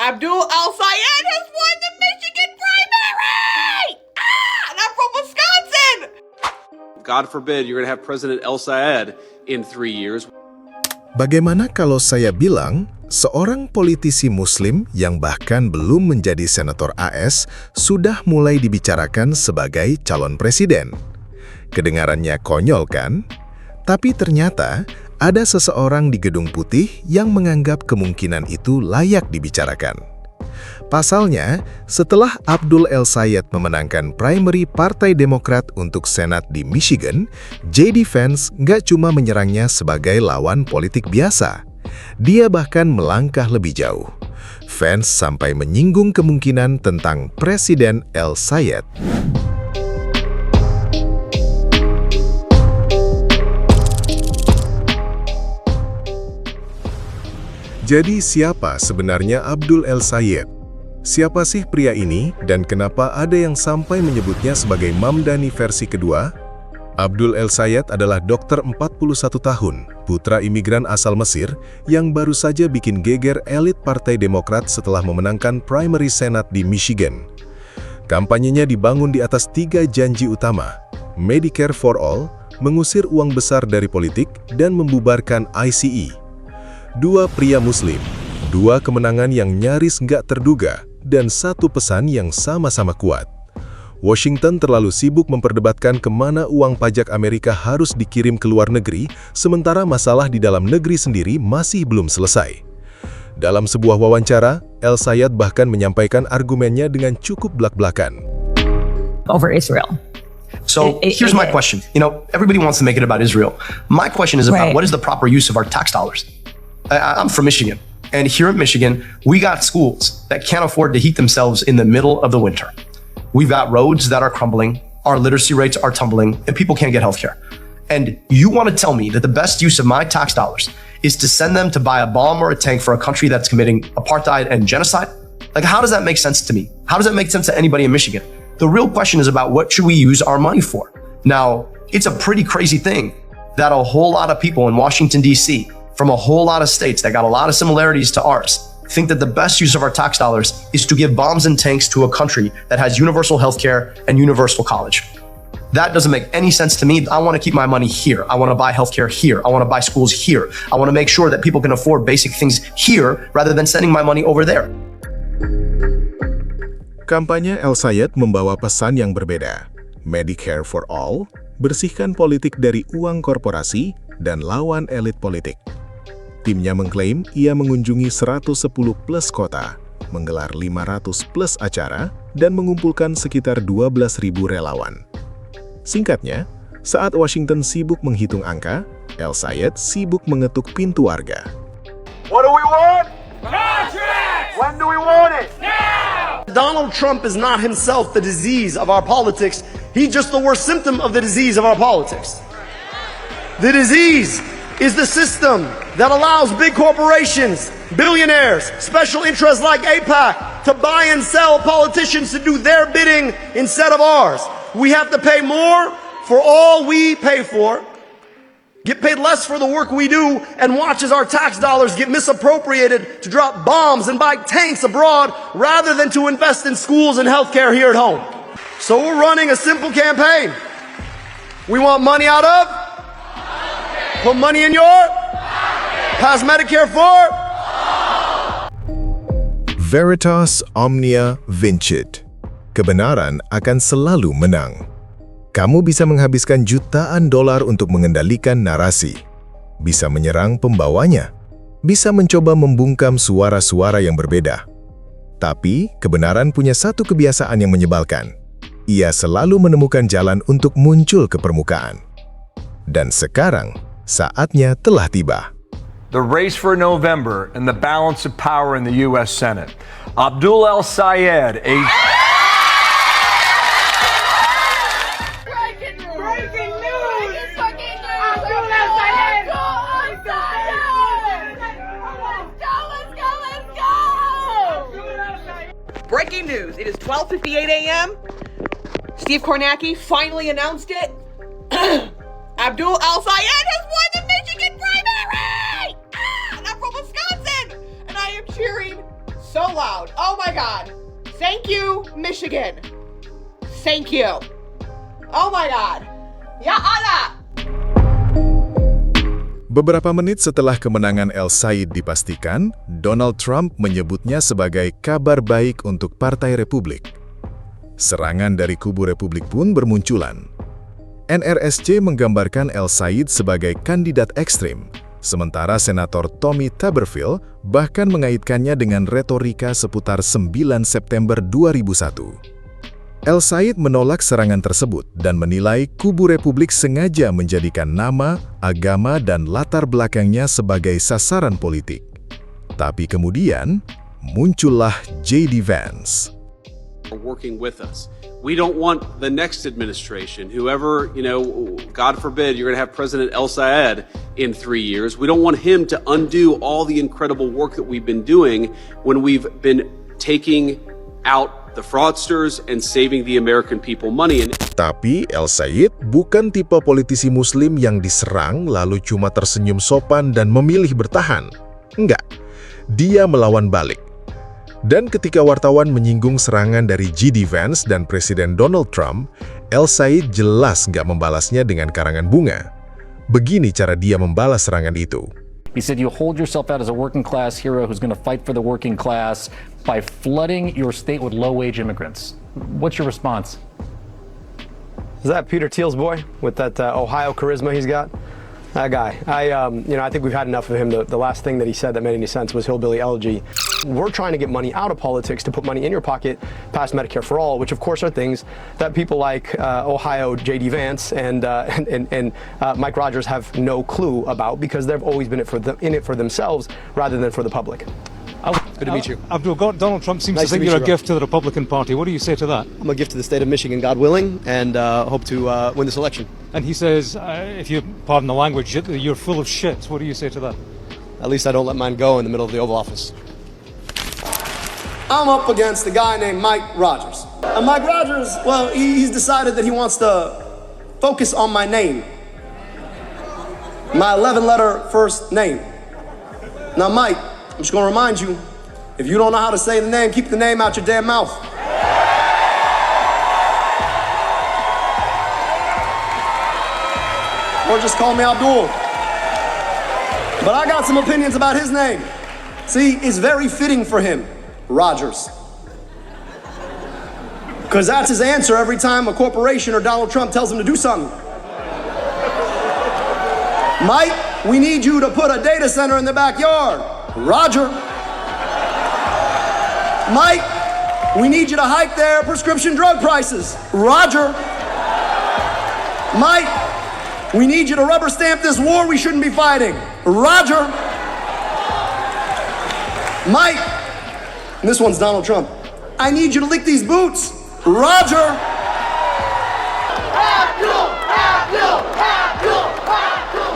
Abdul El-Sayed has won the Michigan primary! And I'm from Wisconsin! God forbid you're going to have President El-Sayed in 3 years. Bagaimana kalau saya bilang, seorang politisi Muslim yang bahkan belum menjadi senator AS sudah mulai dibicarakan sebagai calon presiden? Kedengarannya konyol kan? Tapi ternyata ada seseorang di Gedung Putih yang menganggap kemungkinan itu layak dibicarakan. Pasalnya, setelah Abdul El-Sayed memenangkan primary Partai Demokrat untuk Senat di Michigan, JD Vance nggak cuma menyerangnya sebagai lawan politik biasa. Dia bahkan melangkah lebih jauh. Vance sampai menyinggung kemungkinan tentang Presiden El-Sayed. Jadi siapa sebenarnya Abdul El-Sayed? Siapa sih pria ini dan kenapa ada yang sampai menyebutnya sebagai Mamdani versi kedua? Abdul El-Sayed adalah dokter 41 tahun, putra imigran asal Mesir yang baru saja bikin geger elit Partai Demokrat setelah memenangkan primary Senat di Michigan. Kampanyenya dibangun di atas 3 janji utama: Medicare for All, mengusir uang besar dari politik, dan membubarkan ICE. 2 pria Muslim, 2 kemenangan yang nyaris nggak terduga, dan 1 pesan yang sama-sama kuat. Washington terlalu sibuk memperdebatkan kemana uang pajak Amerika harus dikirim ke luar negeri, sementara masalah di dalam negeri sendiri masih belum selesai. Dalam sebuah wawancara, El-Sayed bahkan menyampaikan argumennya dengan cukup belak-belakan. Over Israel. So here's my question. Everybody wants to make it about Israel. My question is about what is the proper use of our tax dollars? I'm from Michigan, and here in Michigan, we got schools that can't afford to heat themselves in the middle of the winter. We've got roads that are crumbling, our literacy rates are tumbling, and people can't get healthcare. And you want to tell me that the best use of my tax dollars is to send them to buy a bomb or a tank for a country that's committing apartheid and genocide? Like, how does that make sense to me? How does that make sense to anybody in Michigan? The real question is about what should we use our money for? Now, it's a pretty crazy thing that a whole lot of people in Washington, D.C., from a whole lot of states that got a lot of similarities to ours, think that the best use of our tax dollars is to give bombs and tanks to a country that has universal healthcare and universal college. That doesn't make any sense to me. I want to keep my money here. I want to buy healthcare here. I want to buy schools here. I want to make sure that people can afford basic things here rather than sending my money over there. Kampanye El-Sayed membawa pesan yang berbeda. Medicare for All, bersihkan politik dari uang korporasi, dan lawan elit politik. Timnya mengklaim ia mengunjungi 110 plus kota, menggelar 500 plus acara, dan mengumpulkan sekitar 12.000 relawan. Singkatnya, saat Washington sibuk menghitung angka, El-Sayed sibuk mengetuk pintu warga. What do we want? Contracts! When do we want it? Now! Donald Trump is not himself the disease of our politics. He's just the worst symptom of the disease of our politics. The disease is the system that allows big corporations, billionaires, special interests like AIPAC to buy and sell politicians to do their bidding instead of ours. We have to pay more for all we pay for, get paid less for the work we do, and watch as our tax dollars get misappropriated to drop bombs and buy tanks abroad rather than to invest in schools and healthcare here at home. So we're running a simple campaign. We want money out of, put money in your, pass Medicare for. Veritas Omnia Vincit. Kebenaran akan selalu menang. Kamu bisa menghabiskan jutaan dolar untuk mengendalikan narasi, bisa menyerang pembawanya, bisa mencoba membungkam suara-suara yang berbeda. Tapi, kebenaran punya satu kebiasaan yang menyebalkan. Ia selalu menemukan jalan untuk muncul ke permukaan. Dan sekarang, saatnya telah tiba. The race for November and the balance of power in the U.S. Senate. Abdul El-Sayed, a... Breaking news, it is 12:58 a.m. Steve Kornacki finally announced it. Abdul El-Sayed has won the Michigan primary! And I'm from Wisconsin! And I am cheering so loud. Oh my God. Thank you, Michigan. Thank you. Oh my God. Ya Allah. Beberapa menit setelah kemenangan El Sayed dipastikan, Donald Trump menyebutnya sebagai kabar baik untuk Partai Republik. Serangan dari kubu Republik pun bermunculan. NRSC menggambarkan El Sayed sebagai kandidat ekstrim, sementara Senator Tommy Tuberville bahkan mengaitkannya dengan retorika seputar 9 September 2001. El Sayed menolak serangan tersebut dan menilai kubu Republik sengaja menjadikan nama, agama, dan latar belakangnya sebagai sasaran politik. Tapi kemudian, muncullah J.D. Vance. Working with us. We don't want the next administration, whoever, God forbid, you're going to have President El Sayed in 3 years. We don't want him to undo all the incredible work that we've been doing when we've been taking out the fraudsters and saving the American people money. Tapi El Sayed bukan tipe politisi muslim yang diserang lalu cuma tersenyum sopan dan memilih bertahan. Enggak, dia melawan balik. Dan ketika wartawan menyinggung serangan dari J.D. Vance dan Presiden Donald Trump, El Sayed jelas nggak membalasnya dengan karangan bunga. Begini cara dia membalas serangan itu. He said you hold yourself out as a working class hero who's going to fight for the working class by flooding your state with low-wage immigrants. What's your response? Is that Peter Thiel's boy with that Ohio charisma he's got? That guy. I think we've had enough of him. The last thing that he said that made any sense was hillbilly elegy. We're trying to get money out of politics to put money in your pocket past Medicare for All, which of course are things that people like Ohio J.D. Vance and Mike Rogers have no clue about because they've always been in it for themselves rather than for the public. Good to meet you. Abdul, Donald Trump seems to think you're a gift to the Republican Party. What do you say to that? I'm a gift to the state of Michigan, God willing, and hope to win this election. And he says, if you pardon the language, you're full of shit. What do you say to that? At least I don't let mine go in the middle of the Oval Office. I'm up against a guy named Mike Rogers. And Mike Rogers, well, he's decided that he wants to focus on my name. My 11-letter first name. Now, Mike, I'm just going to remind you, if you don't know how to say the name, keep the name out your damn mouth. Or just call me Abdul. But I got some opinions about his name. See, it's very fitting for him, Rogers. Because that's his answer every time a corporation or Donald Trump tells him to do something. Mike, we need you to put a data center in the backyard. Roger. Mike, we need you to hike their prescription drug prices. Roger. Mike, we need you to rubber stamp this war we shouldn't be fighting. Roger. Mike, and this one's Donald Trump. I need you to lick these boots. Roger. Abdul, Abdul, Abdul, Abdul.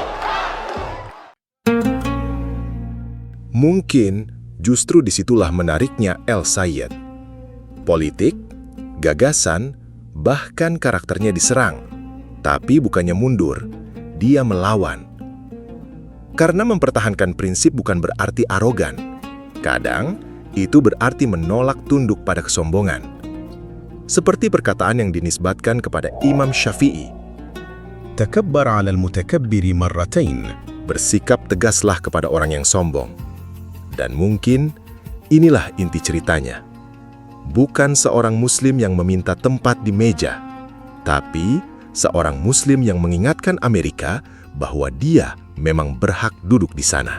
Mungkin justru disitulah menariknya El Sayed. Politik, gagasan, bahkan karakternya diserang. Tapi bukannya mundur, dia melawan. Karena mempertahankan prinsip bukan berarti arogan. Kadang, itu berarti menolak tunduk pada kesombongan. Seperti perkataan yang dinisbatkan kepada Imam Syafi'i. Takabbar 'ala al-mutakabbiri marratain. Bersikap tegaslah kepada orang yang sombong. Dan mungkin inilah inti ceritanya. Bukan seorang muslim yang meminta tempat di meja, tapi seorang muslim yang mengingatkan Amerika bahwa dia memang berhak duduk di sana.